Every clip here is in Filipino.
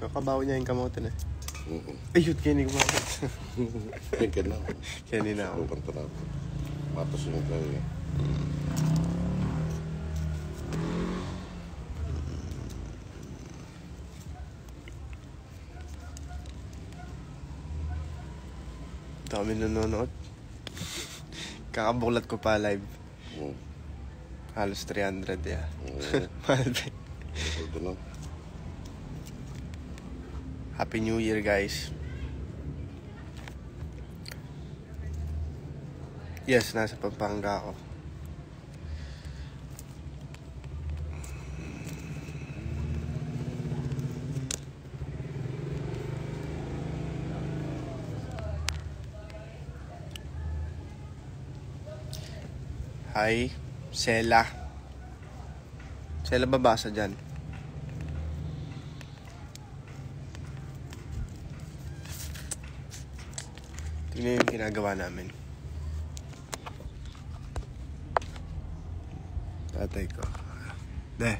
Kakabaw niya yung kamote na. Ayun, kini ko bakit. Kaya na. Kini na ako. Lupang tanap. Matos yung tayo eh. Dami nanonood. Kakabulat ko pa live. Halos 300 ya. Mahal ba? Ito na. Happy New Year, guys. Yes, nasa Pampanga ako. Hi, Sela. Sela, babasa dyan. Tingnan yung ginagawa namin. Tatay ko. De.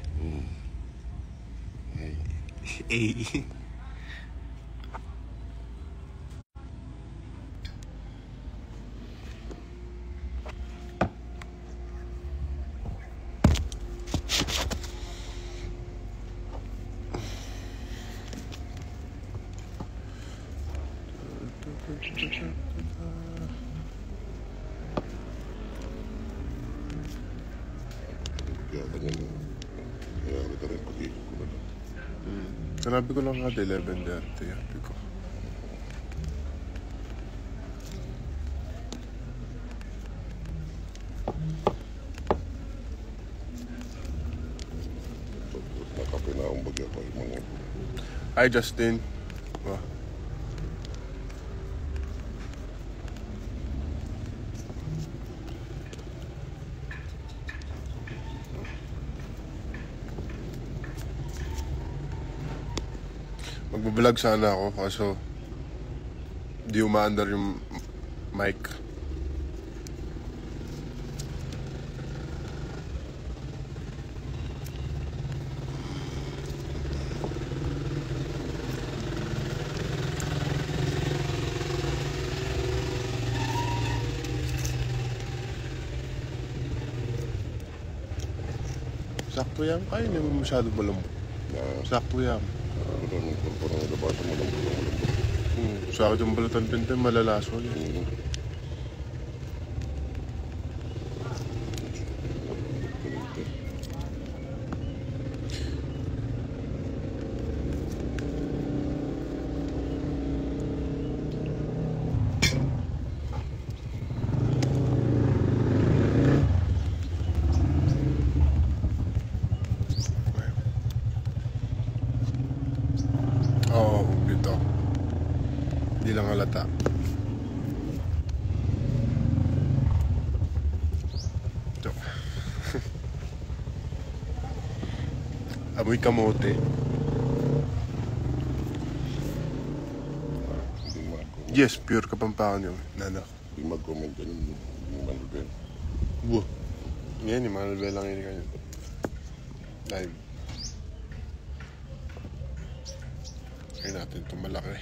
Eh. Kaya ganyan. Kaya kita rin pag-ikot ko na lang. Sanabi ko lang nga 11:30. Sabi ko. Nakape na akong bagay pa yung mga. Hi, Justin. Oh. Magbablog sana ako kaso di umaandar yung mic. Sakto yan. Kaya hindi mo masyado malambot. Sakto yan. Ano nung kulpo ng labasa, malambot. Sa akin yung balatan pinto, malalaso yan. Oo, dito. Hindi lang halata. Ito. Amoy kamote. Yes, pure Kapampangan yun. Nanak. Hindi mag-comment ka nun. Hindi mag-comment. Wow. Ngayon, yung mga nalbel lang yun kayo. Live. Kaya natin itong malaki.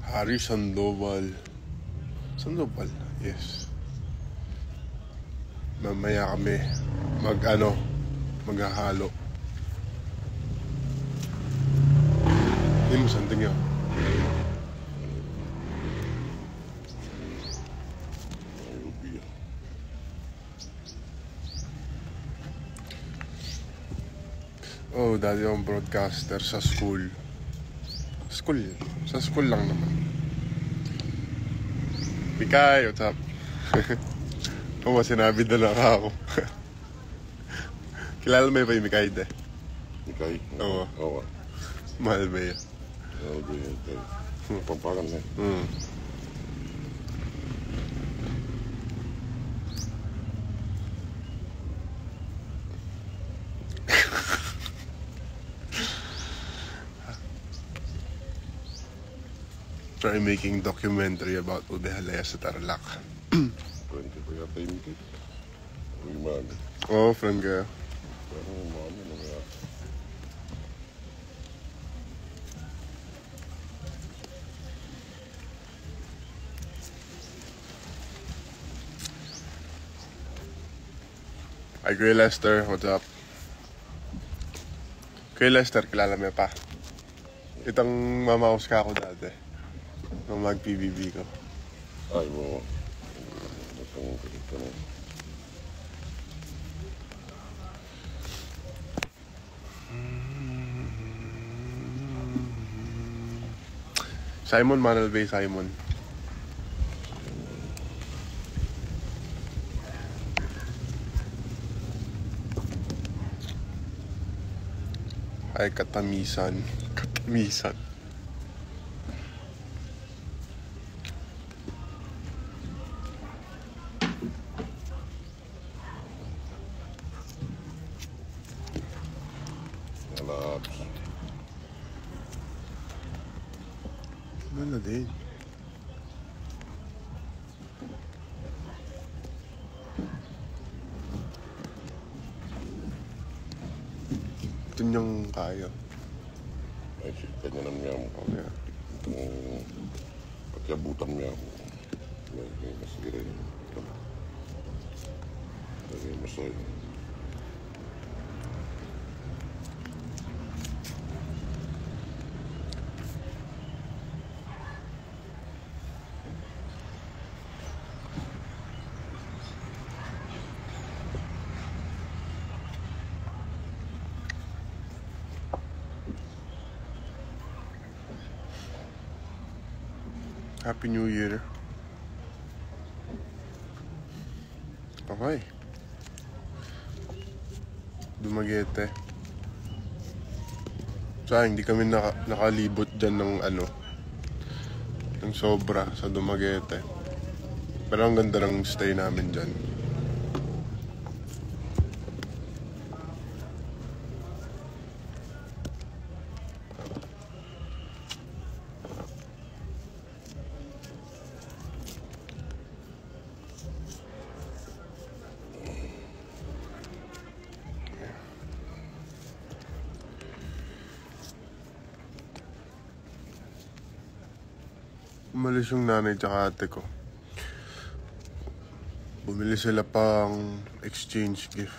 Harry Sandoval. Sandoval? Yes. Mamaya kami maghahalo. Hindi mo santing yun. Oh, dati akong broadcaster sa school. Sa school lang naman. Mikay, what's up? Oo, sinabi na lang ako. Kilala mo ba yung Mikay, de? Mikay? Oo. Oo. Mahal ba yun? Mahal ba yun? Pampakan na. Try making documentary about Ube Halaya sa Tarlac. Friend ko yata yung Mikay. Yung mami. Oo, friend ka. Pero yung mami, Ay, Kuya Lester, what's up? Kuya Lester, kilala mo pa? Itong mamaus ka ako dati. Nung mag-PBB ko. Ay mo. Ito na. Simon, Manuel Bay, Simon. Ay, katamisan. Katamisan. Labs. Ano na din? Ito niyang kaya. Ay, kanya na niya mo. Okay. Itong pagkabutan niya mo. May masira yun. May masaya. Happy New Year. Okay. Dumaguete. Sayang, hindi kami nakalibot dyan ng ano, ng sobra sa Dumaguete. Pero ang ganda ng stay namin dyan. Umalis yung nanay tsaka ate ko. Bumili sila pang exchange gift.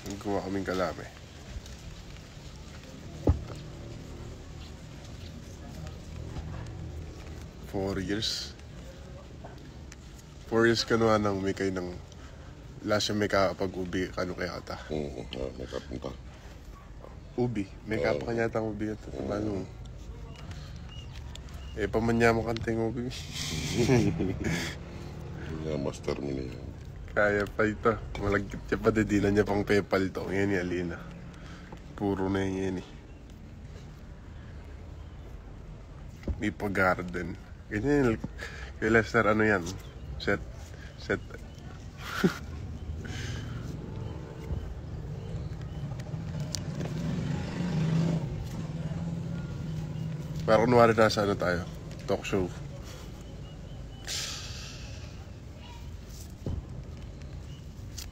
Nagkuha kaming kalame. Four years kanuha ng may kayo ng last yung may kapag-ubi kano kaya ata. May kapunta. Ubi. May kapa kanya tang ubi ito. Paano? Pamanya mo kanteng ubi. Yung master mo niya. Kaya pa ito. Malagkit siya pa didinan niya pang pepal to. Yan ni Alina. Puro na yan eh. May pa-garden. Ganyan yung kay Lester, ano yan? Set. Parang kunwari nasa ano tayo. Talk show.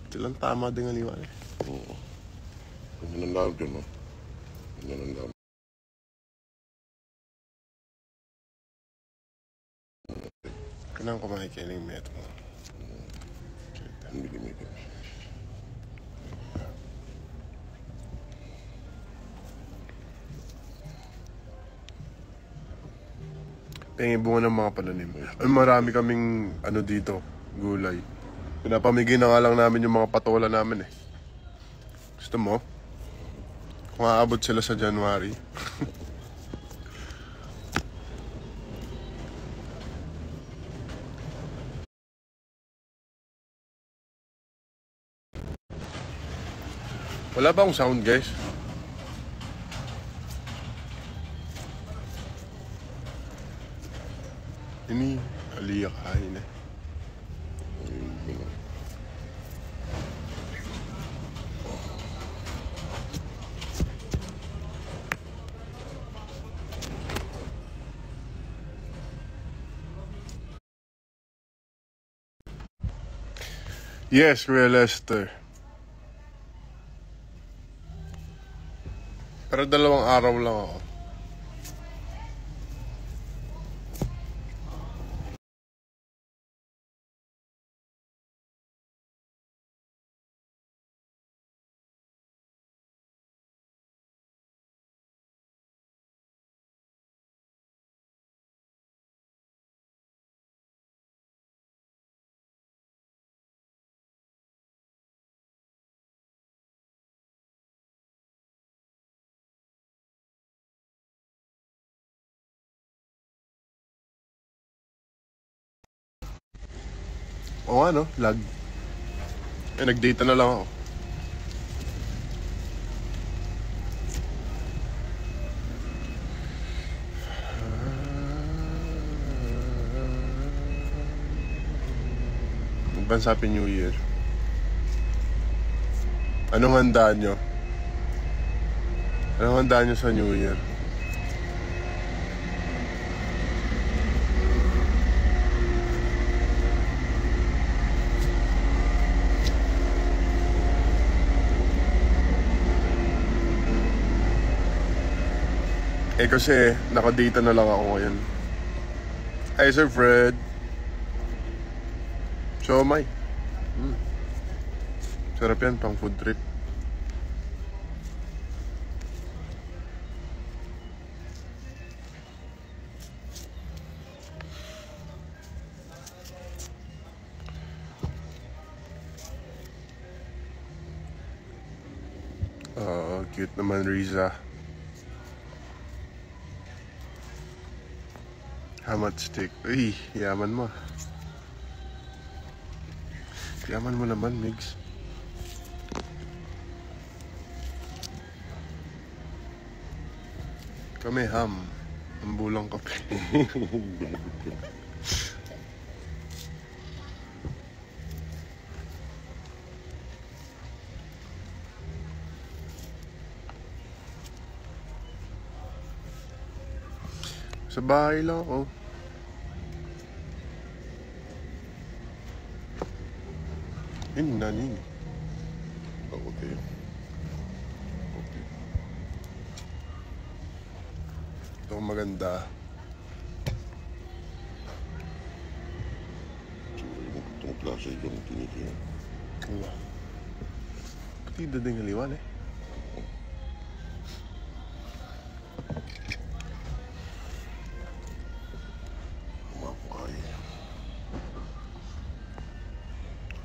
Ito lang tama din ang liwan eh. Oo. Ganyan ang lalo dyan, no? Ganyan ang lalo. Kanang kumakikiling metro. Ang bilimigin. Pengi bunga ng mga pananim. Ay, marami kaming ano dito, gulay. Pinapamigay na nga lang namin yung mga patola namin eh. Gusto mo? Kung aabot sila sa January. Wala ba akong sound, guys? Ini, Aliyah kain eh. Yes, Kuya Lester. Pero 2 araw lang ako. Oo nga no, lag. Nag-data na lang ako. Advance Happy New Year. Anong handa nyo? Anong handa nyo sa New Year? Kasi nakadata na lang ako ngayon. Hi Sir Fred. Siomay. Sarap yan, pang food trip. Cute naman Riza. How much steak? Uy, yaman mo. Yaman mo naman, Migs. Kami ham. Ang bulang kape. Sa bahay lang ako. Yun na nini. Okay. Ito maganda. Itong klase yung tinitingnan. Allah. Pati dading haliwan eh.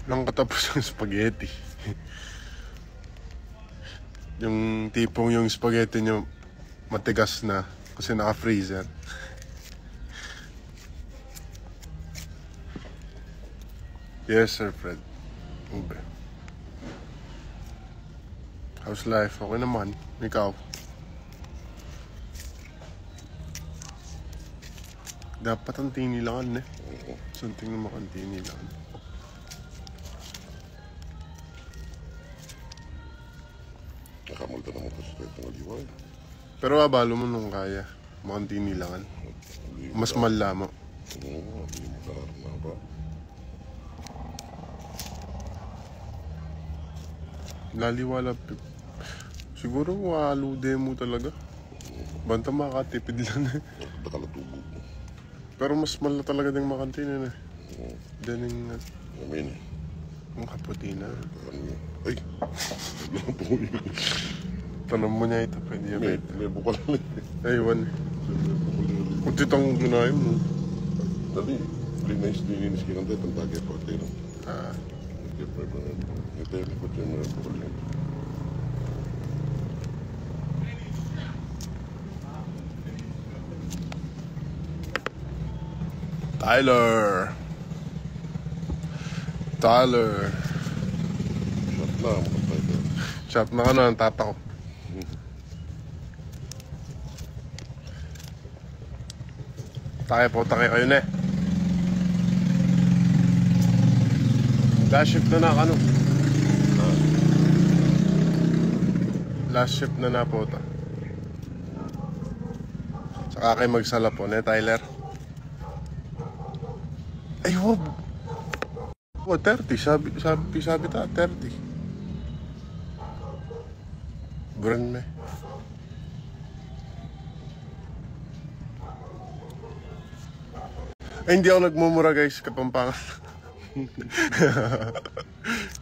Lang katapos ng spaghetti. Yung tipong yung spaghetti nyo matigas na kasi naka-freezer. Yes, Sir Fred. Ube. How's life? Okay naman. Ikaw? Dapat ang tinilangan eh. Something naman ang tinilangan. Nakamulta naman kasi tayo itong aliwan. Pero abalo mo nung kaya. Mukhang tinilangan. Mas malamo. Oo, hindi mo kararama ba? Laliwala. Siguro walude mo talaga. Banta makatipid lang eh. Nakalatubo mo. Pero mas mahal na talaga din makantinin eh. Dining Amin eh. ang kaputina. Ay! Tanong mo niya ito. Pwede yan. May bukal lang eh. Aywan. Kung titang gunahin mo. Dali, linis ka tayo itong bagay pa tayo. Ah. Ito yung likod yung mga bukal yan. Tyler. Shot na, mga tayo. Shot na ka na ang tata ko. Tayo kayo na eh. Last shift na na ano? Last shift na po ta. Saka kayo magsala po ne Tyler. Ay wag. 30 sabi ta 30. Buran me. Ay, hindi ako nagmumura guys, Kapampangan.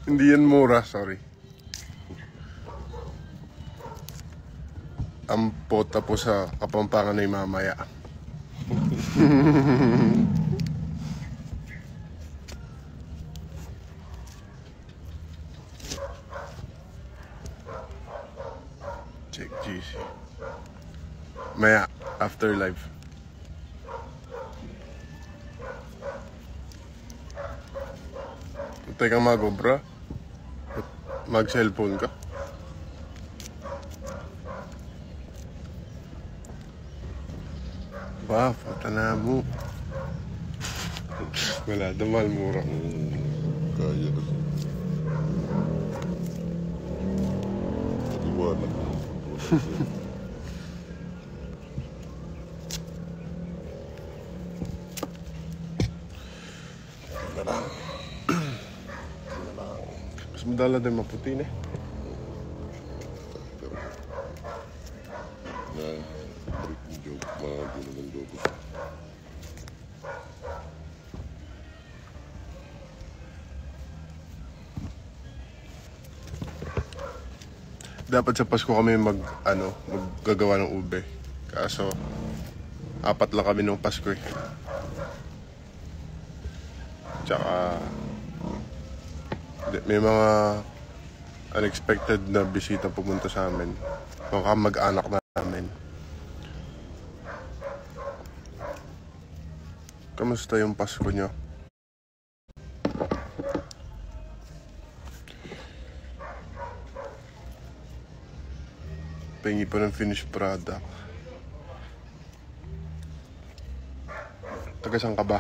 Hindi yan mura, sorry. Ang pota po sa Kapampangan ay mamaya. Check GC. Maya, after live. Teka mag-obra. Mag-cellphone ka. Wow, pata na mo. Wala, damal mura. Kaya kasi. Paliwanag. Mas madala din maputi na. Na, trip ng joke. Mga gulo ng joke. Dapat sa Pasko kami maggagawa ng ube. Kaso, 4 lang kami nung Pasko eh. Tsaka, may mga unexpected na bisita pumunta sa amin. Mga mag-anak namin. Kamusta yung Pasko nyo? Pengi pa ng finished product. Taga saan ka ba?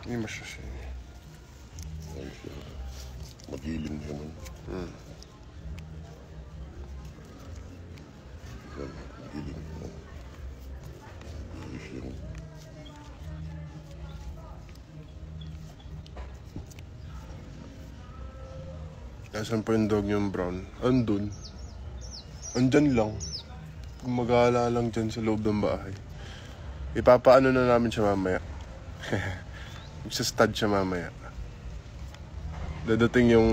Hindi masyasya. Ayun siya. Magiling siya man. Yan, magiling. Ayos yun. Nasaan po yung dog yung brown? Andun. Andyan lang. Gumagala lang dyan sa loob ng bahay. Ipapaano na namin siya mamaya. Magsastud siya mamaya. Dadating yung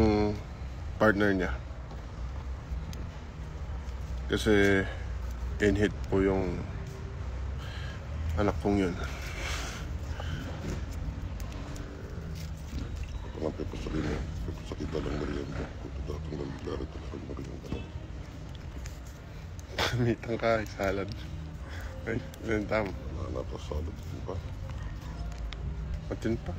partner niya. Kasi in-hit po yung anak kong yun. Parang pepasakit na. Pepasakit na lang merienda. Kung datang lang bigla rin talagang merienda lang. Mitang ka, salad. Ay, benta mo. Wala na pa salad din pa. Patin pa.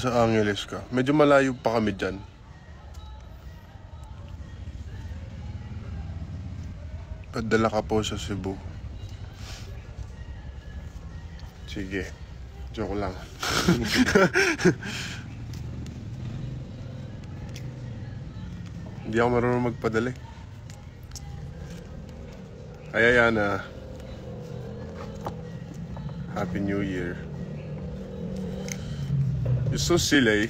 Sa Angeles ka. Medyo malayo pa kami dyan. Padala ka po sa Cebu. Sige. Joke lang. Hindi ako marunong magpadali. Ay, Ayana. Happy New Year. You're so silly.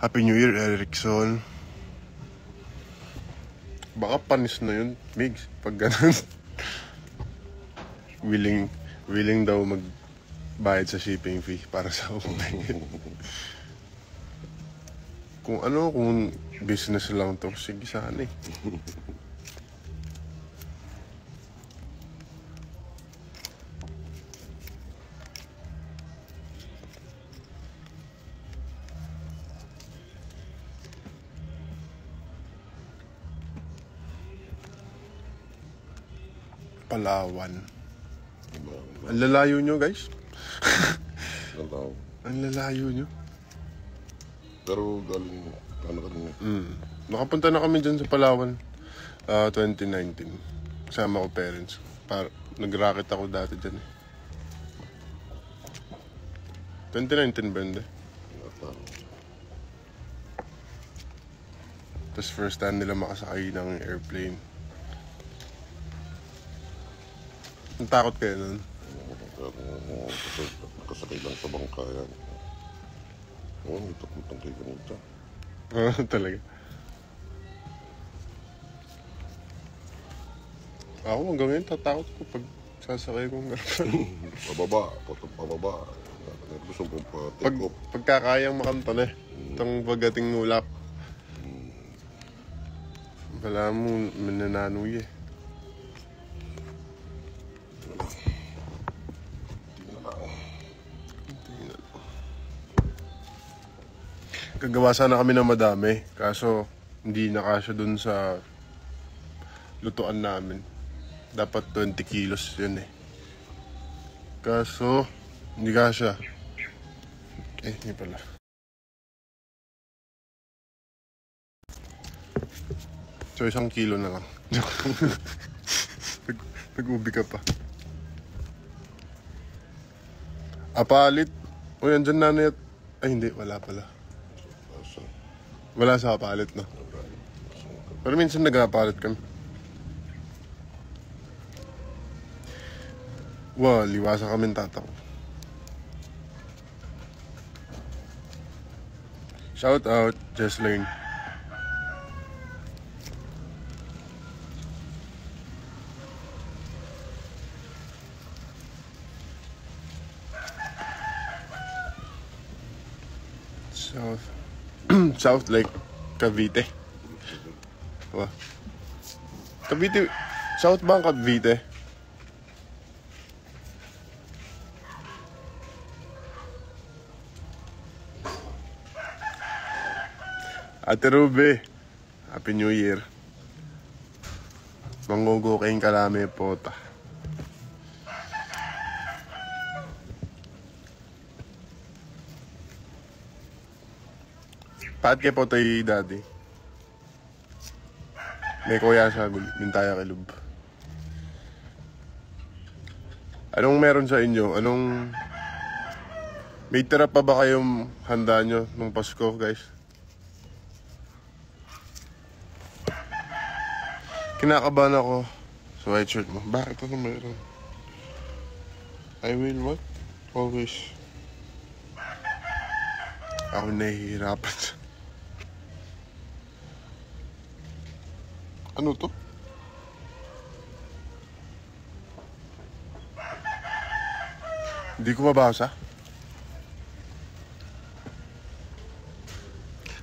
Happy New Year, Erickson. Baka panis na yun, Migs, pag ganun. willing daw magbayad sa shipping fee para sa uwi. Kung business lang to, sige sana eh. Palawan. Diba? Ang lalayo nyo, guys. Galaw. Ang lalayo nyo. Pero galing, ano ka rin Nakapunta na kami dyan sa Palawan 2019. Kasama ko parents. Nag-racket ako dati dyan eh. 2019 ba hindi? Tapos first time nila makasakay ng airplane. Ang takot kayo nun? Kasakay lang sa bangka yan. Oo, may takutang kayo ganito. Talaga. Ako hanggang ngayon tatakot ko pag sasakay kong Pababa, pababa. Gusto kong pa-take off. pagkakayang makanta na eh. Itong pagdating nulap. Wala mo, manananuy eh. Gagawa sana kami ng madami, kaso hindi nakasya dun sa lutuan namin. Dapat 20 kilos yun eh. Kaso, hindi kasya. Hindi pala. So, 1 kilo na lang. Nag-ubi ka pa. Apalit. Uy, andyan nanay at... Ay, hindi. Wala pala. Wala sa apalit, no? Pero minsan nag-apalit kami. Wow, liwasan kami tataw. Shout out, Jesslyn. South Lake, Cavite. Wow. Cavite, South ba ang Cavite? Ate Ruby, Happy New Year. Manggugo kayong kalami pota. Paat kay po tayo, Daddy. May kuya sa Bintaya Kilub. Anong meron sa inyo? May tira pa ba kayong handa nyo nung Pasko, guys? Kinakabahan ako sa white shirt mo. Bakit ano meron? I will what? Always. Ako nahihirapan. Ano to? Hindi ko mabasa.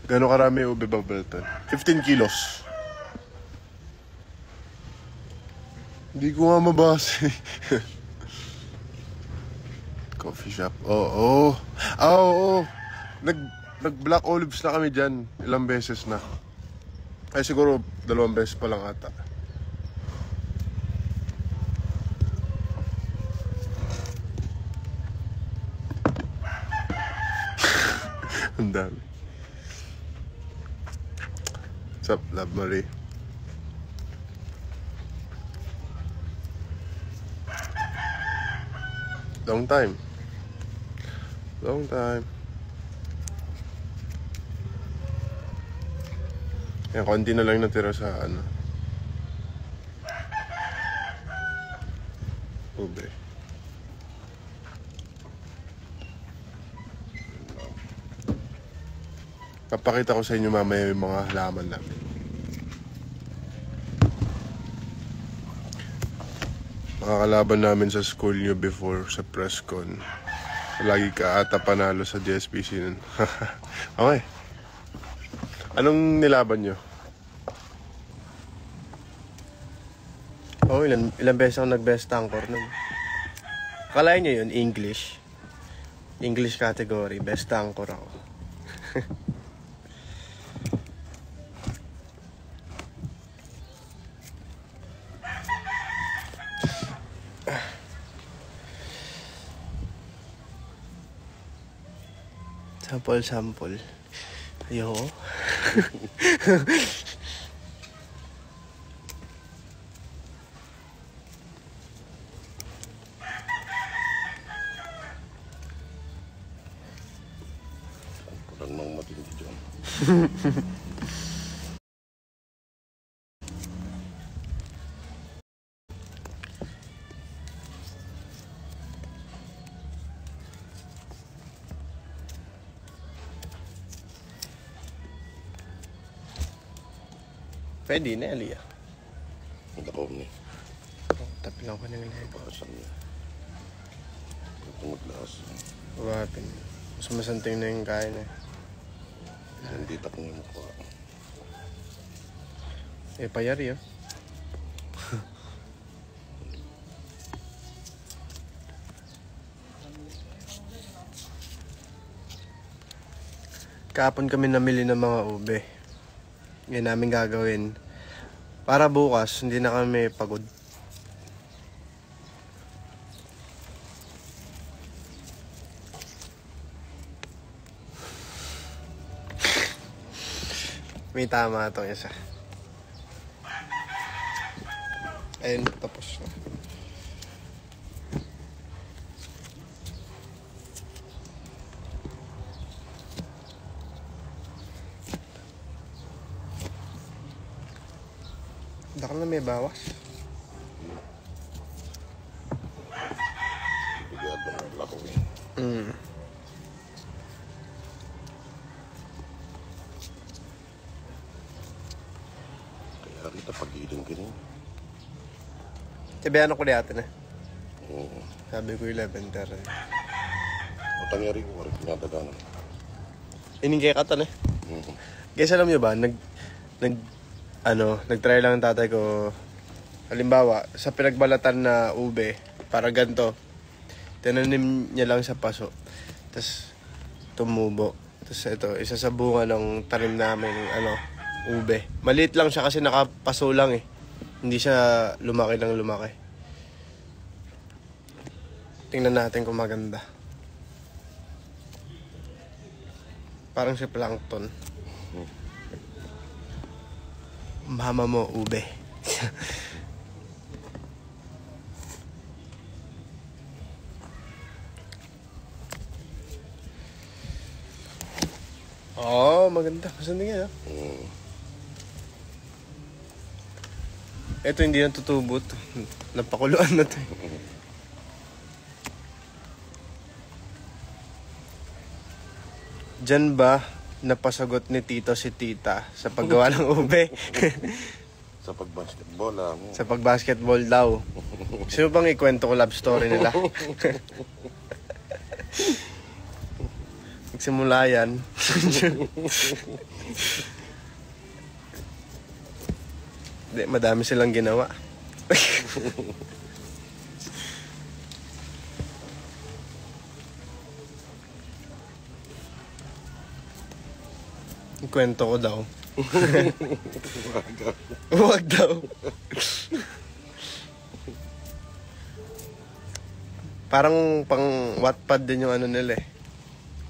Gano'ng karami ube babalitan? 15 kilos. Hindi ko nga mabasa. Coffee shop. Oo. Nag-black olives na kami dyan. Ilang beses na. Ay siguro 2 beses pa lang ata. Ang dami. What's up, Love Marie? Long time. Yan, konti na lang natira sa ube. Papakita ko sa inyo mamaya yung mga halaman namin. Mga kalaban namin sa school nyo before sa press con. Lagi ka ata panalo sa JSPC nun. Okay. Anong nilaban nyo? Ilang beses ako nag-best anchor nun. Kalahin nyo yun, English. English category, best anchor ako. Sample. Ayoko. Parang nang matindi dyan. Pwede na, Aliyah. Ang dakaw niya. Tapi lang ko ng live. Bakasan niya. Ito maglaas. Wapin. Mas masanting na yung kain eh. Hindi tak niya mukha. Payari oh. Kahapon kami namili ng mga ube. Yan namin gagawin. Para bukas, hindi na kami pagod. May tama itong isa. Ayun, tapos na. Baka na may bawas. Bigyan ba ng lako eh. Kaya kita pag-iling ka rin. Sabi ano ko di atin eh. Oo. Sabi ko 11:30. Utang niya rin ko rin pinadaganan. Iningkay ka tan eh. Oo. Guys, alam nyo ba, nagtry lang ng tatay ko. Halimbawa, sa pinagbalatan na ube, para ganito, tinanim niya lang sa paso. Tapos, tumubo. Tapos ito, isa sa bunga ng tanim namin, ube. Maliit lang siya kasi nakapaso lang eh. Hindi siya lumaki lang lumaki. Tingnan natin kung maganda. Parang si plankton. Mama mo, ube. Oh, maganda. Masanda nga. Ito hindi na tutubo to. Napakuluan na to. Diyan ba napasagot ni Tito si Tita sa paggawa ng ube? Sa pag-basketball lang. Sa pag-basketball daw. Sino bang ikwento ko love story nila? Magsimula yan. Hindi, madami silang ginawa. Ikwento ko daw. Huwag daw. Parang pang Wattpad din yung nila eh.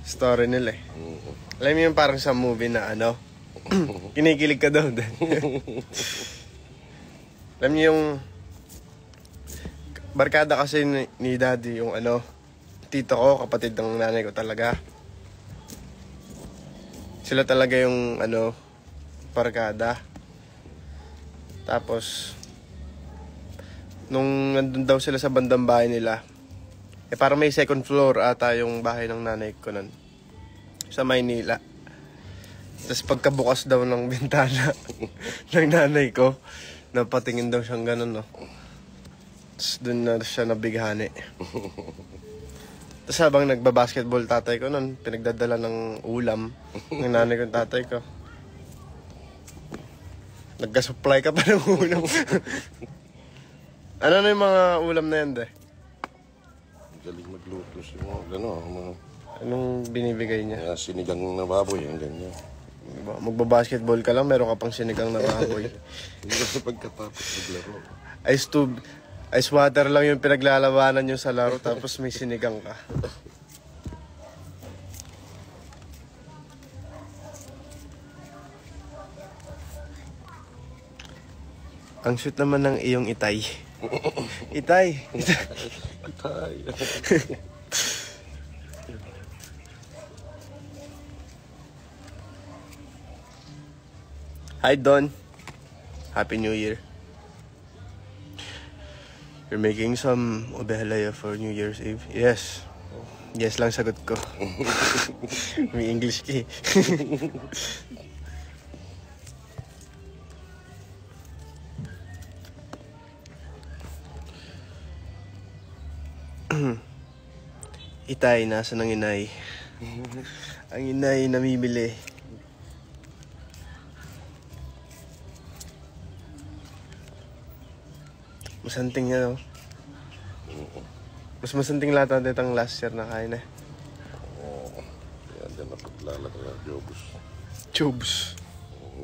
Story nila eh. Alam mo yung parang sa movie na kinikilig ka daw. Alam niyo yung barkada kasi ni Daddy yung tito ko, kapatid ng nanay ko talaga. Sila talaga yung barkada. Tapos nung nandun daw sila sa bandang bahay nila, parang may second floor ata yung bahay ng nanay ko nun, sa Maynila. Tapos pagkabukas daw ng bintana ng nanay ko, napatingin daw siyang ganun, no. Tapos dun na siya nabighani. Tapos habang nagbabasketball tatay ko nun, pinagdadala ng ulam ng nanay ko tatay ko. Nagka-supply ka pa ng ulam. Ano na yung mga ulam na yan, de? Galing magluto siya mga... Anong binibigay niya? Sinigang na baboy, yung ganyan. Magbabasketball ka lang, meron ka pang sinigang na baboy. Hindi kasi pagkatapos maglaro. Ice water lang yung pinaglalabanan nyo sa laro, tapos may sinigang ka. Ang sweet naman ng iyong itay. Itay! Tay. Hi, Don. Happy New Year. You're making some ube halaya for New Year's Eve? Yes. Yes lang sagot ko. May English ka eh. Itay, nasa ng inay? Ang inay namimili. Masanting yan, oh. Mas masanting lahat natin itang last year na kain eh. Oo. Yan din ang paglalagay ng jobus. Tubes.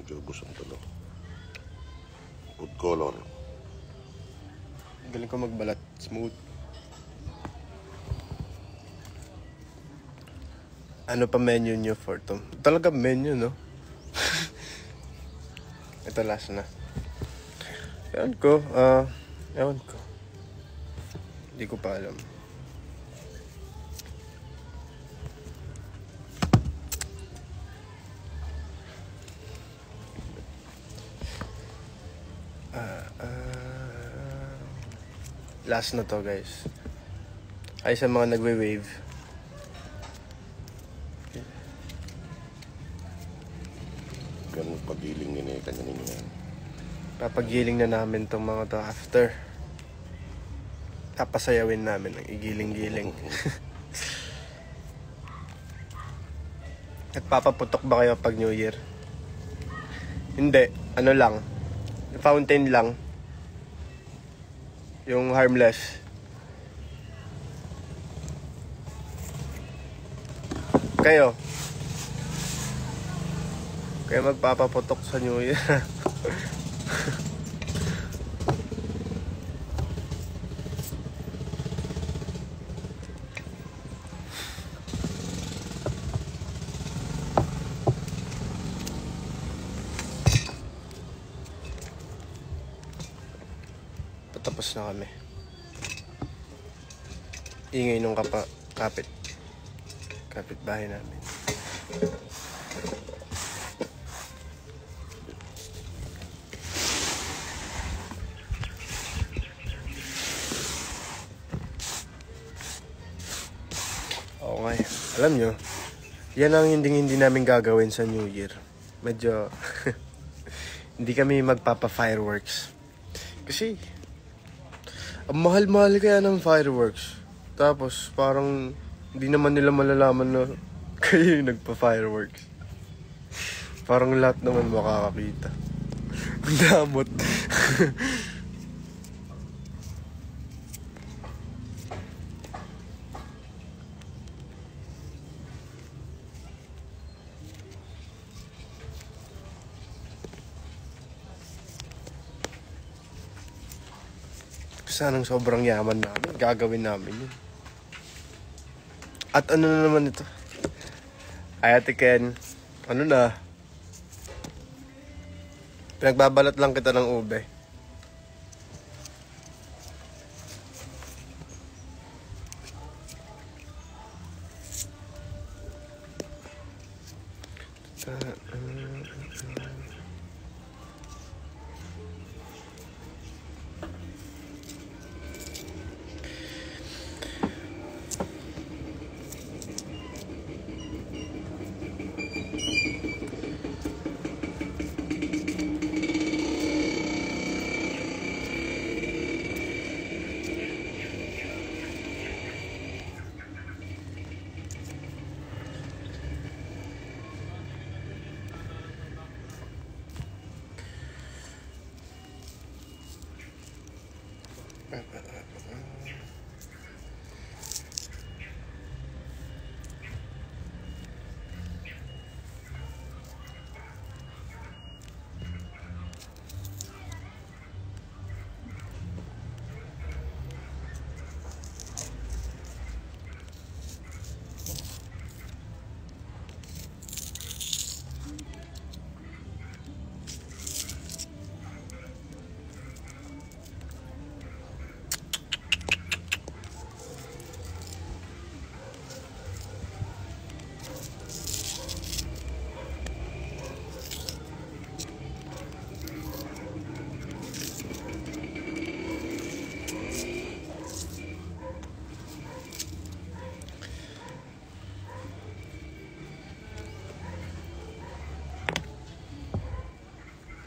Jobus ang talo. Food color. Galing ko magbalat. Smooth. Ano pa menu nyo for to? Talaga menu, no? Ito last na. Ewan ko. Ewan ko. Hindi ko pa alam. Last na to, guys. Ay sa mga nagwe-wave. Ganun pagiling yun eh. Kanya ninyo yan. Papagiling na namin tong mga to after. Papasayawin namin ng igiling-giling. Nagpapaputok ba kayo pag New Year? Hindi. Ano lang. Fountain lang. Yung harmless. Kayo? Kaya magpapaputok sa New Year. Patapos na kami. Ingay nung kapit bahay namin. Okay. Alam nyo, yan ang hindi namin gagawin sa New Year. Medyo, hindi kami magpapa-fireworks. Kasi, ang mahal-mahal kaya ng fireworks. Tapos, parang, hindi naman nila malalaman na kayo yung nagpa-fireworks. Parang lahat naman makakakita. Ang damot. Sanang sobrang yaman namin, gagawin namin yun. At ano na naman ito? Ay, Ate Ken, ano na? Pinagbabalat lang kita ng ube.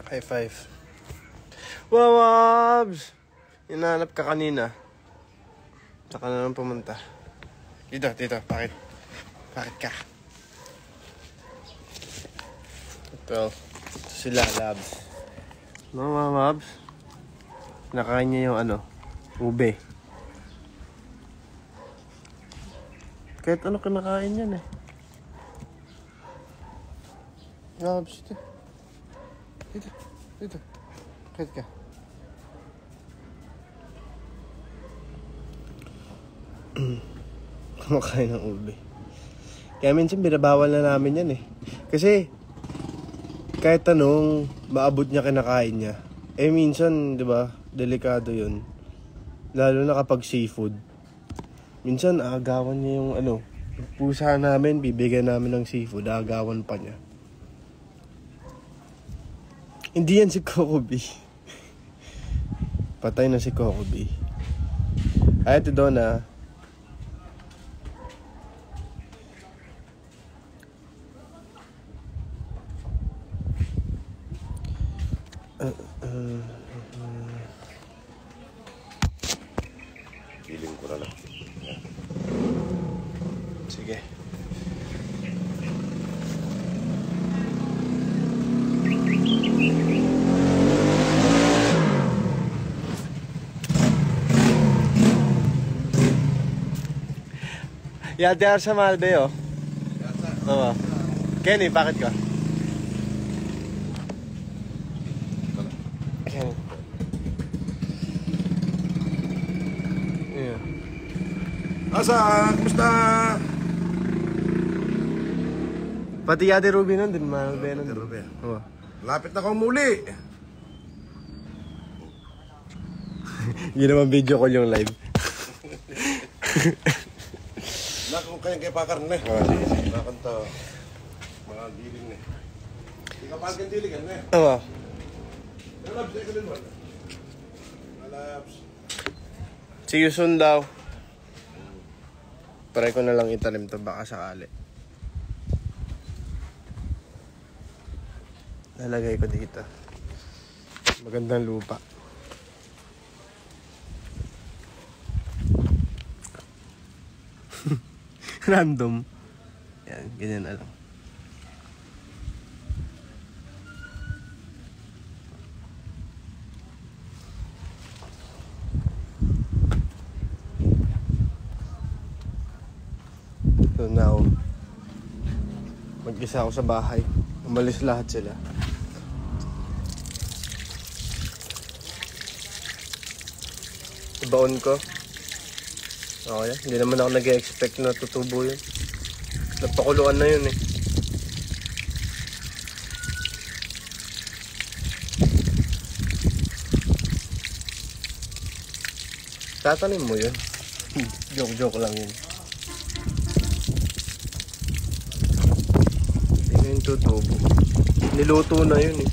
High five. Wow, Wabs! Hinahanap ka kanina. Saka na lang pumunta. Dito, bakit? Bakit ka? Ito sila, Labs. Mga Wabs. Nakain niya yung ube. Kahit ano kinakain yan eh. Labs, dito. Kahit ka. Kumakain ng ube. Kaya minsan binabawal na namin yan eh. Kasi kahit anong maabot niya kinakain niya. Eh minsan, 'di ba, delikado 'yun. Lalo na kapag seafood. Minsan aagawan niya yung pusa namin, bibigyan namin ng seafood, aagawan pa niya. Hindi yan si Coco B. Patay na si Coco B. Ay, ito doon Feeling ko na lang. Sige. Yadar sa Malbe, oh. Oo. Kenny, bakit ka? Kenny. Yeah. Asa, kumusta? Pati Yadi Ruby nun din, Malbe nun. Ruby. Oo. Lapit na ko muli. Hindi naman video call yung live. Kung kayang kay Pakarne. Sige. Nakanta. Mga diling eh. Hindi ka pagkan diligan eh. Oo. Labs, ikaw din mo. Labs. See you soon daw. Try ko na lang itanim to baka sakali. Lalagay ko dito. Magandang lupa. Random. Yan, ganyan na lang. So now, mag-isa ako sa bahay. Umalis lahat sila. Ibaon ko. Okay, hindi naman ako nag-expect na tutubo yun. Nagpakuluan na yun eh. Tatanim mo yun. Joke lang yun. Hindi na yun tutubo. Niluto na yun eh.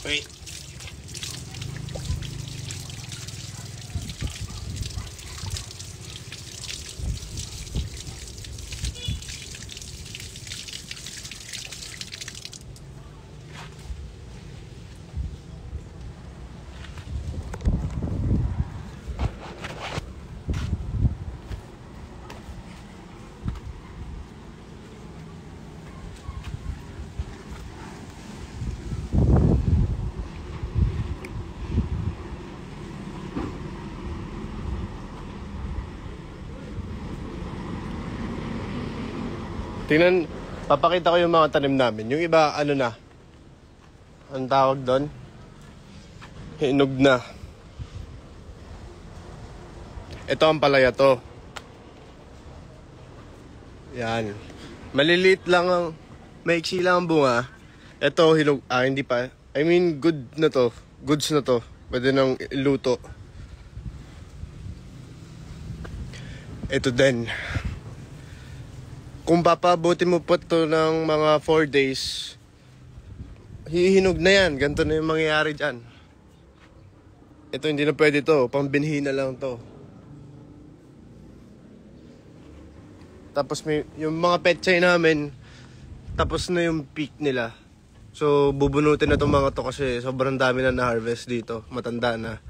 Wait. Tingnan, papakita ko yung mga tanim namin. Yung iba, ano na? Ang tawag doon? Hinog na. Ito ang palaya to. Yan. Maliliit lang ang, maiksi lang ang bunga. Ito, hinog, hindi pa. I mean, good na to. Goods na to. Pwede nang iluto. Ito din. Kung papabuti mo pa ito ng mga 4 days, hihinog na yan. Ganito na yung mangyayari dyan. Ito hindi na pwede to. Pambinhi na lang to. Tapos may, yung mga petsay namin, tapos na yung peak nila. So, bubunutin na itong mga to kasi sobrang dami na na-harvest dito. Matanda na.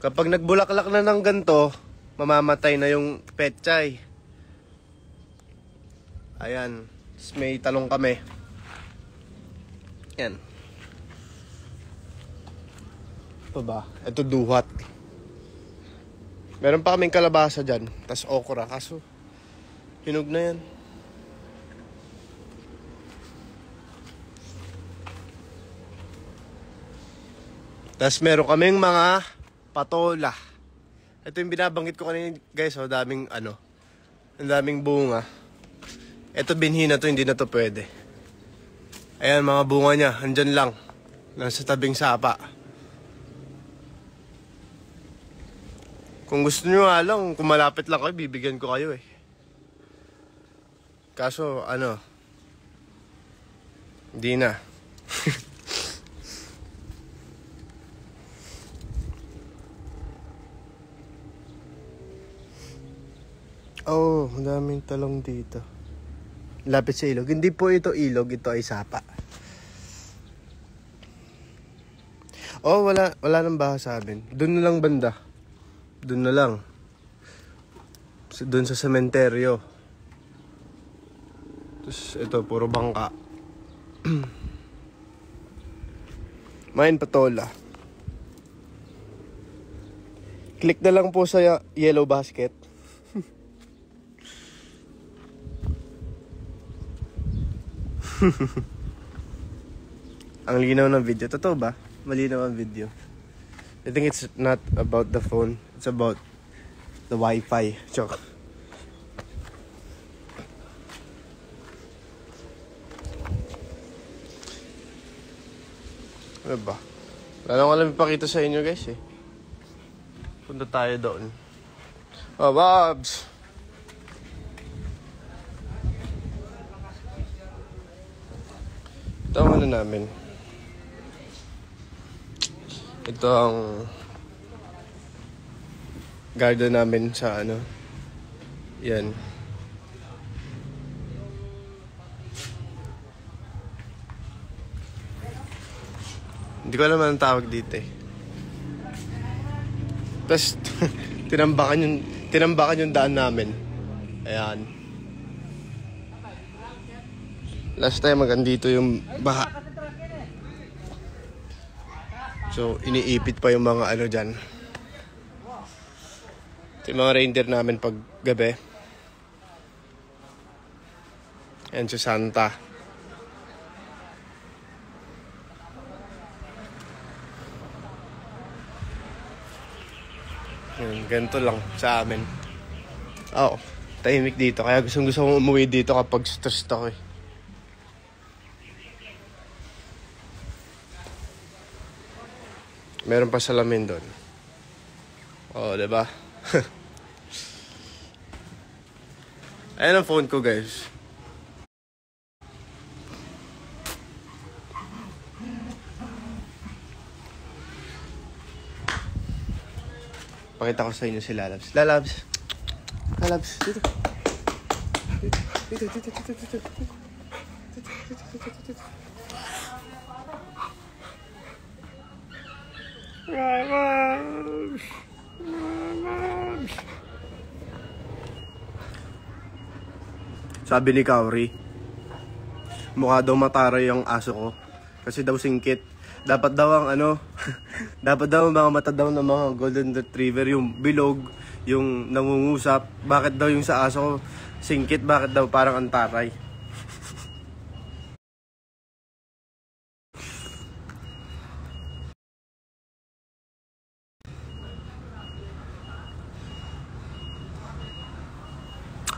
Kapag nagbulaklak na ng ganito, mamamatay na yung petsay. Ayan. Tapos may talong kami. Yan. Ito ba? Ito duhat. Meron pa kaming kalabasa dyan. Tapos okra. Kaso, hinog na yan. Tapos meron kaming mga patola. Ito yung binabanggit ko kanina guys. Oh, daming ano. Ang daming bunga. Ito binhi na to. Hindi na to pwede. Ayan mga bunga niya. Andyan lang. Nasa tabing sapa. Kung gusto nyo nga lang, kung malapit lang kayo, bibigyan ko kayo eh. Kaso, ano, hindi na. Oh, madaming talong dito. Lapit sa ilog. Hindi po ito ilog, ito ay sapa. Oh, wala nang baha sa amin. Doon na lang banda. Doon na lang. Doon sa sementeryo. Tapos ito, puro bangka. Main patola. Click na lang po sa yellow basket. Ang linaw ng video. Totoo ba? Malinaw ang video. I think it's not about the phone. It's about the Wi-Fi. Chok. Ano ba? Wala ko alam ipakita sa inyo guys eh. Punta tayo doon. Oh, Bobs! Ito ang ano namin. Ito ang garden namin sa ano. Yan. Hindi ko alam anong tawag dito eh. Tapos tinambakan yung daan namin. Ayan. Last time magandito yung baha. So, iniipit pa yung mga ano dyan. Ito yung mga reindeer namin pag gabi. Ayan si Santa. Ayan, ganito lang sa amin. Oo, tahimik dito. Kaya gusto kong umuwi dito kapag stressed ako eh. Meron pa salamin doon. Oh, diba? Ayan ang phone ko, guys. Pakita ko sa inyo si Lalabs. Lalabs! Lalabs, dito. Dito. Sabi ni Kauri, mukha daw mataray ang aso ko kasi daw singkit. Dapat daw ang ano, dapat daw ang mga mata daw ng mga golden retriever, yung bilog, yung nangungusap. Bakit daw yung sa aso ko singkit, bakit daw parang ang taray?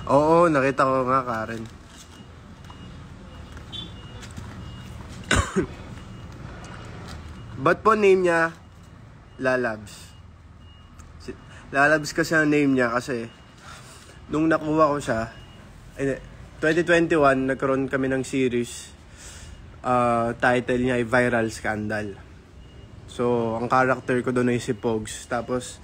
Oo, nakita ko nga, Karen. Ba't po name niya Lalabs? Lalabs kasi ang name niya kasi nung nakuha ko siya, 2021, nagkaroon kami ng series. Title niya ay Viral Scandal. So, ang character ko doon ay si Pogs. Tapos,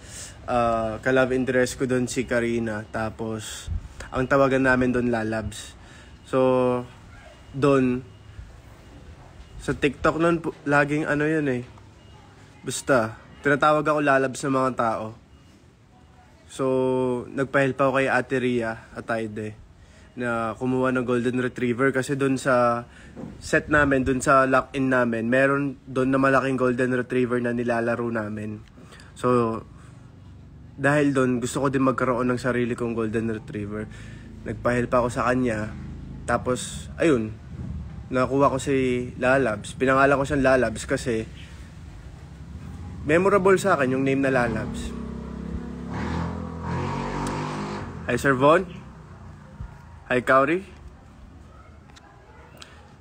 ka-love interest ko doon si Karina. Tapos, ang tawagan namin doon Lalabs. So, doon, sa TikTok noon, laging ano yun eh. Basta, tinatawag ako Lalabs ng mga tao. So, nagpahil pa ako kay Ate Ria Atayde na kumuha ng Golden Retriever kasi doon sa set namin, doon sa lock-in namin, meron doon na malaking Golden Retriever na nilalaro namin. So, dahil doon, gusto ko din magkaroon ng sarili kong Golden Retriever. Nagpahil pa ako sa kanya. Tapos, ayun, nakuha ko si Lalabs. Pinangalan ko siyang Lalabs kasi memorable sa akin yung name na Lalabs. Hi, Sir Von. Hi, Kauri.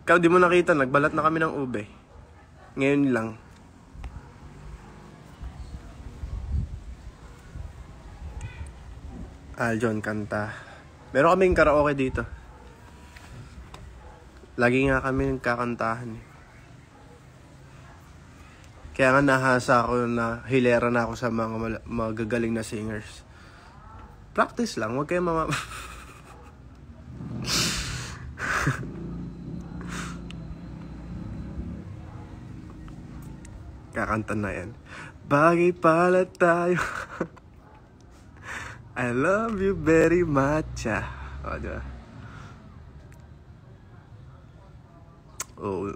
Ikaw, di mo nakita. Nagbalat na kami ng ube. Ngayon lang. Aljon, kanta. Meron kaming karaoke dito. Lagi nga kami nagkakantahan. Kaya nga nahasa ako na hilera na ako sa mga magagaling na singers. Practice lang, huwag kayo kakanta na yan. Bagay pala tayo. I love you very much. O, diba? Oh,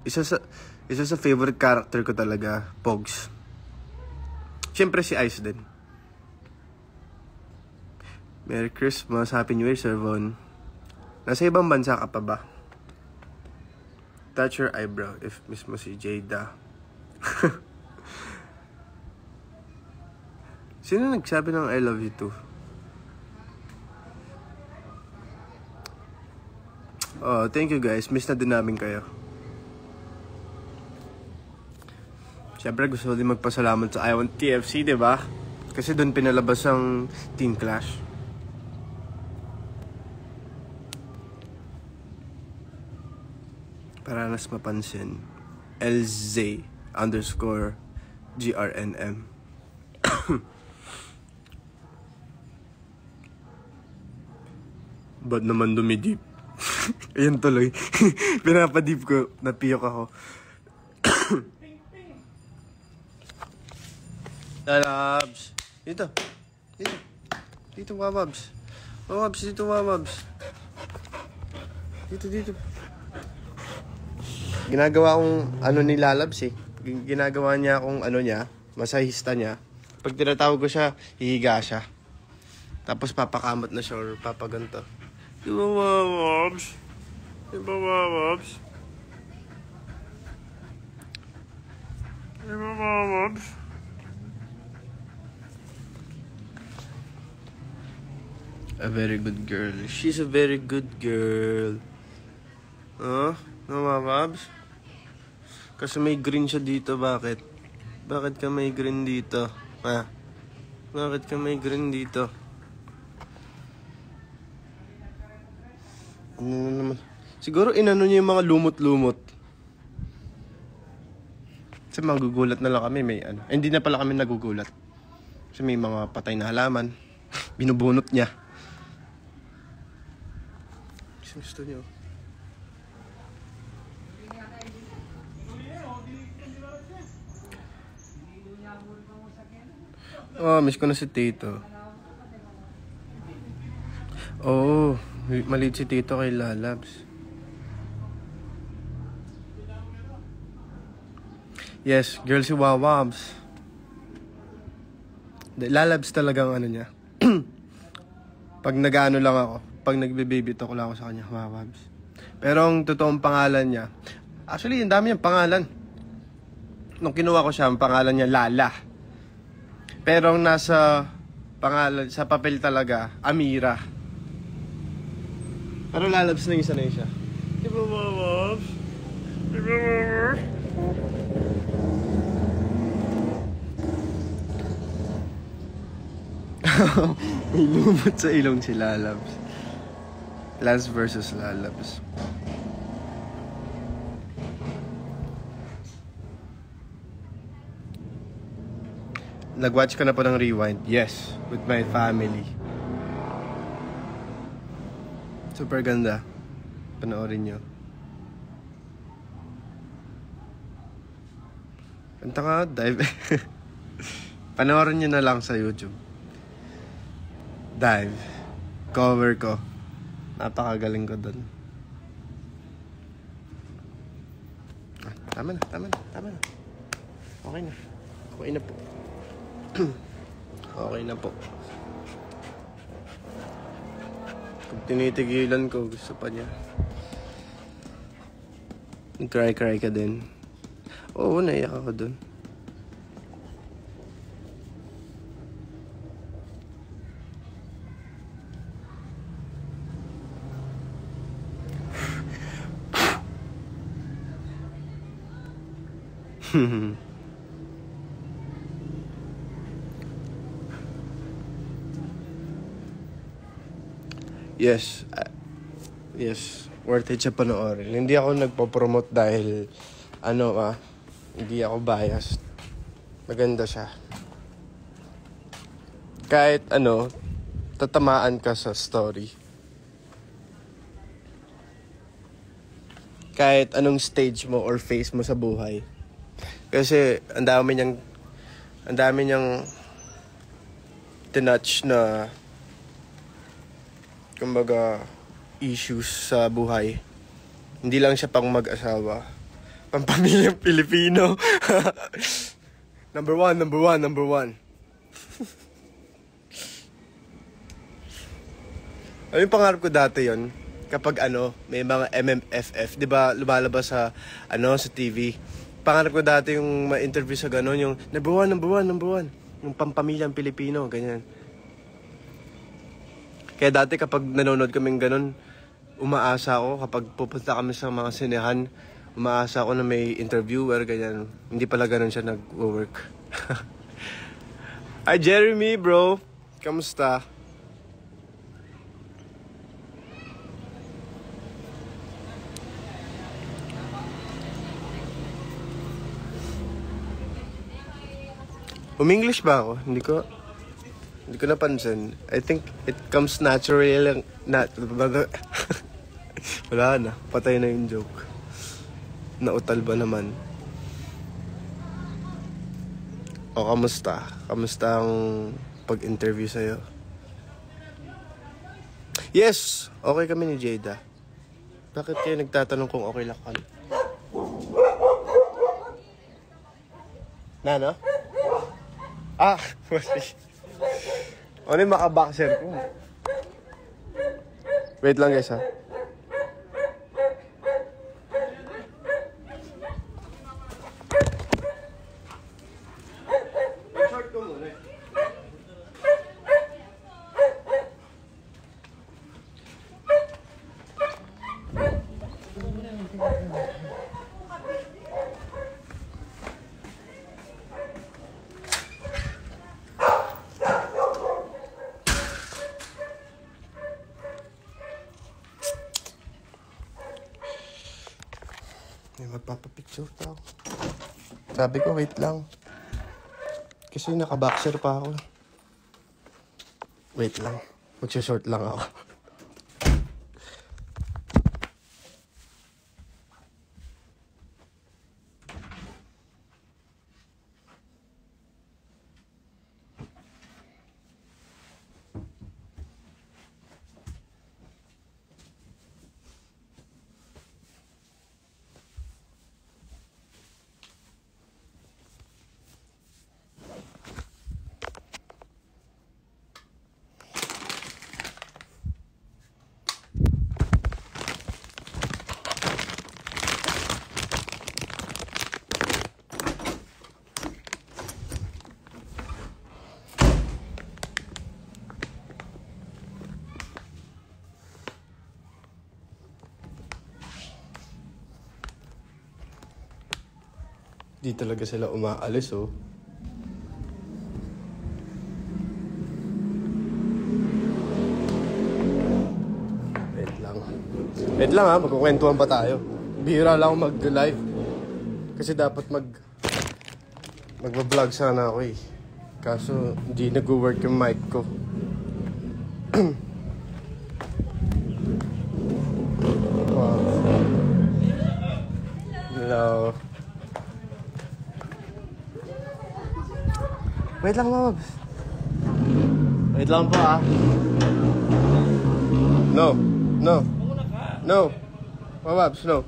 isa sa favorite character ko talaga, Pogs. Siyempre si Ice din. Merry Christmas, Happy New Year, Sir Von. Nasa ibang bansa ka pa ba? Touch your eyebrow if miss mo si Jada. Sino nagsabi ng I love you too? Oh, thank you guys. Miss na din namin kayo. Siyempre gusto ko din magpasalamat sa I Want TFC, diba? Kasi doon pinalabas ang Team Clash. Para nas mapansin, LZ_GRNM. Ba't naman dumidip? Ayan tuloy. Pinapadip ko. Napiyok ako. Lalabs. Dito. Dito. Dito, Wawabs. Wawabs, dito, Wawabs. Dito, dito. Ginagawa kong ano ni Lalabs eh. Ginagawa niya akong ano niya, masahista niya. Pag tinatawag ko siya, hihiga siya. Tapos papakamot na siya or papaganto. Diba, Wawabs? Diba, Wawabs? Diba, Wawabs? A very good girl. She's a very good girl. Huh? No, Wawabs? Kasi may green siya dito, bakit? Bakit ka may green dito? Ha? Bakit ka may green dito? Ano naman? Siguro inano niya yung mga lumot-lumot. Kasi magugulat na lang kami, may ano. Hindi na pala kami nagugulat. Kasi may mga patay na halaman. Binubunot niya. Gusto niyo? Oh, miss ko na si Tito. Oh, maliit si Tito kay Lalabs. Yes, girl si Wawabs. Lalabs talagang ano niya. Pag nag-ano lang ako, pag nagbe-baby talk lang ako sa kanya, Wawabs. Pero ang totoong pangalan niya, actually, ang dami niyang pangalan. Nung kinuha ko siya, ang pangalan niya Lala. Pero ang nasa pangalan, sa papel talaga, Amira. Pero Lalabs na isa na siya. Diba, Wawabs? Diba, Wawabs? May lumot sa ilong si Lalabs. Lance versus Lalabs. Nag-watch ka na po ng Rewind? Yes, with my family. Super ganda. Panoorin nyo. Kanta ka, dive. Panoorin nyo na lang sa YouTube. Dive. Cover ko. Napakagaling ko dun. Tama na. Okay na. Okay na po. Okay na po. Kung tinitigilan ko, gusto pa niya. Cry ka din. Oo, naiyak ako dun. Yes. Yes. Worth it siya panoorin. Hindi ako nagpo-promote dahil hindi ako biased. Maganda siya. Kahit tatamaan ka sa story. Kahit anong stage mo or phase mo sa buhay. Kasi ang dami niyang tinouch na kumbaga issues sa buhay. Hindi lang siya pang mag-asawa. Pampamilyang Pilipino. Number one. Ano yung pangarap ko dati yon? Kapag may mga MMFF, 'di ba, lumalabas sa sa TV. Pangarap ko dati yung ma-interview sa ganon, yung number one. Yung pampamilyang Pilipino, ganyan. Kaya dati kapag nanonood kaming ganun, umaasa ako kapag pupunta kami sa mga sinehan, umaasa ako na may interviewer, ganyan. Hindi pala ganun siya nag-work. Hi Jeremy, bro. Kamusta? English ba ako? Hindi ko napansin. I think it comes naturally lang. Wala na. Patay na yung joke. Nautal ba naman? O, kamusta? Kamusta ang pag-interview sa'yo? Yes! Okay kami ni Jada. Bakit kayo nagtatanong kung okay lang kami? No? Ano yung maka-boxer ko? Wait lang guys ha. Short ko muna. Magpapapicture tao. Sabi ko, wait lang. Kasi naka-boxer pa ako. Wait lang. Magsashort lang ako. Di talaga sila umaalis, oh. Wait lang ha, magkukwentuhan pa tayo. Bihira lang ako mag-live. Kasi dapat mag-vlog sana ako eh. Kaso, hindi nag-work yung mic ko. Wow. Hello. Wait lang, Mabs. Wait lang po, ah. No. No. No. Mabs, no.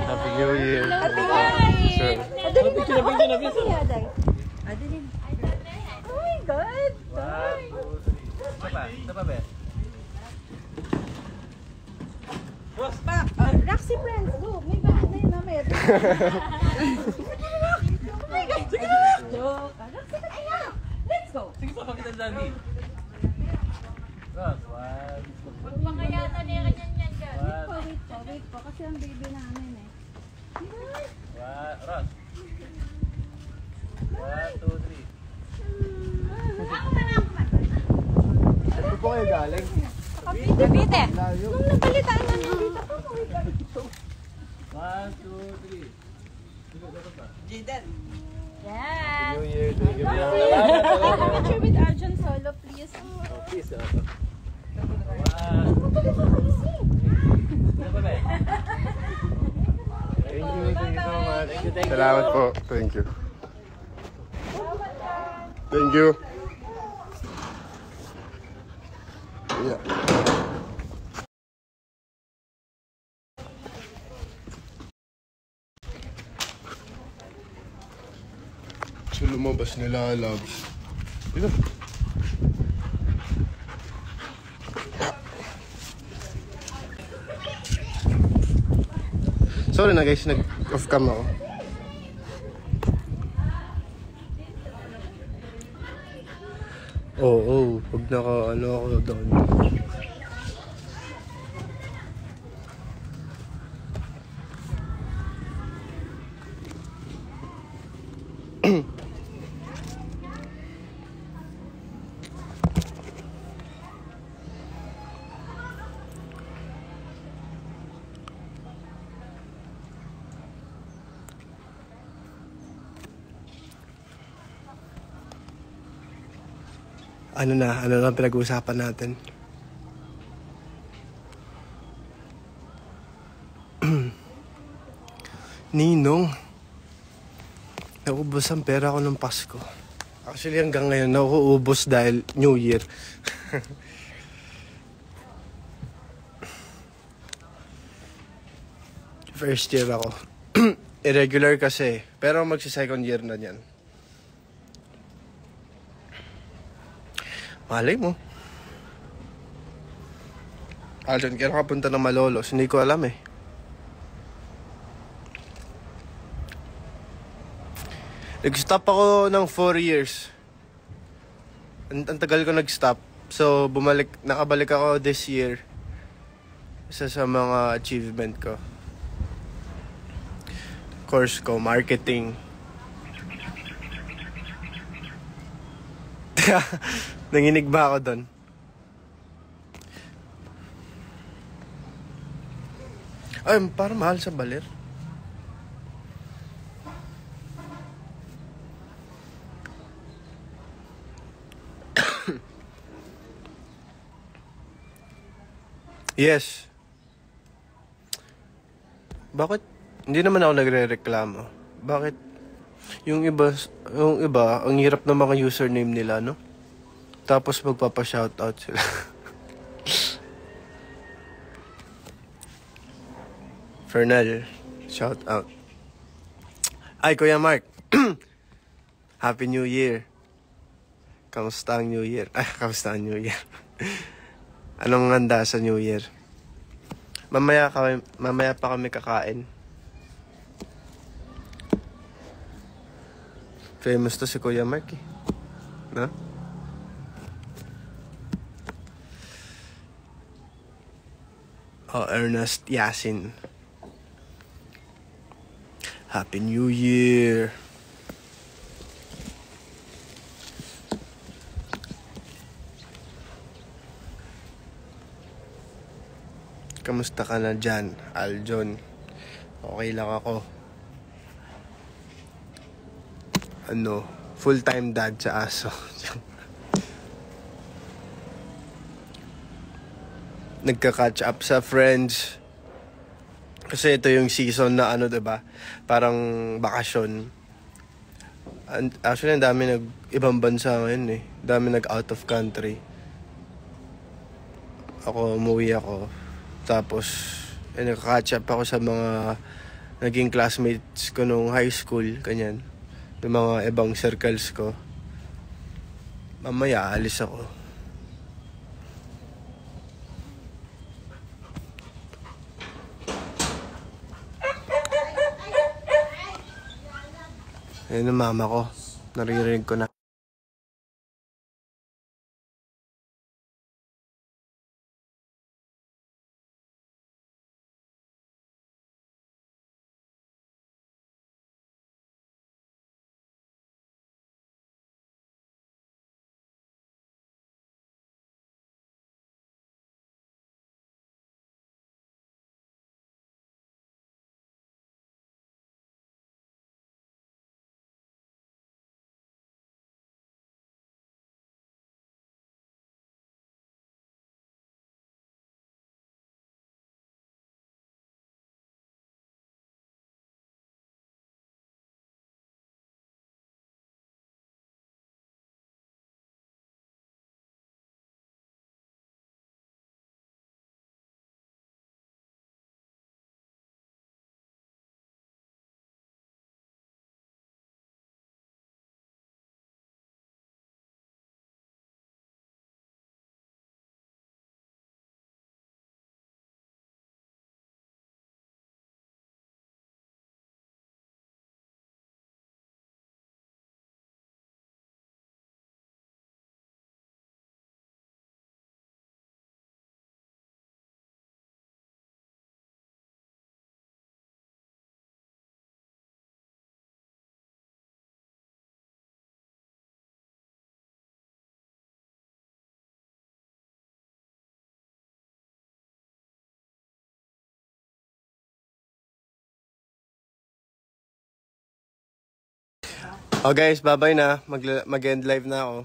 Happy New Year. Happy New Year. Sure. Picture na. Adeline. Oh my God. Roxy friends, go. May bakit na yun namin. Oh my God. Joke. Roxy friends, ayaw. Let's go. Sige pa, pakita dyan, Lee. Ross, one. Magpakayata na yung ganyan ka. One. Wait po. Kasi ang baby namin eh. Ross. 1, 2, 3. Ito po kayo galing. Cavite. Nung nabalitaan na nyo dito po. 1, 2, 3. Yes. New Year. Thank you. Picture with Arjun Solo, please. Peace. 1. Thank you so much. Thank you. Salamat po. Thank you. Thank you. Yeah. So lumabas nila, loves. Ito. Sorry na guys, nag-off cam ako. Oo, pag naka-ano ako doon. Ano na pinag-uusapan natin? Ninong, naubos ang pera ko ng Pasko. Actually hanggang ngayon nauubos dahil New Year. First year ako. Irregular kasi, pero magsi-second year na yan. Malay mo. Aljon, kaya nakapunta ng Malolos. Hindi ko alam eh. Nag-stop ako ng 4 years. Ang tagal ko nag-stop. So, nakabalik ako this year. Isa sa mga achievement ko. Course ko, marketing. Nanginig ba ako doon? Ay, parang mahal sa baler. Yes. Bakit? Hindi naman ako nagre-reklamo. Bakit? Yung iba, ang hirap na mga username nila, no? Tapos magpapa-shoutout sila. Fernel, shoutout. Ay, Kuya Mark. Happy New Year. Kamusta ang New Year? Kamusta ang New Year? Anong handa sa New Year? Mamaya pa kami kakain. Famous to si Kuya Mark eh. No? Oh, Ernest Yasin. Happy New Year. Kamusta ka na dyan, Aljon? Okay lang ako. Full-time dad sa aso. Nagka-catch up sa friends. Kasi ito yung season na diba? Parang bakasyon. Actually, ang dami ibang bansa ngayon eh. Dami out of country. Ako, umuwi ako. Tapos, nagka-catch up ako sa mga naging classmates ko nung high school, kanyan. Yung mga ibang circles ko. Mamaya, alis ako. Ayun ang mama ko. Naririnig ko na. Oh guys, bye-bye na. Mag-end live na ako.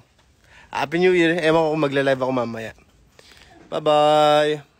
Happy New Year. Ewan ko kung magla-live ako mamaya. Bye-bye.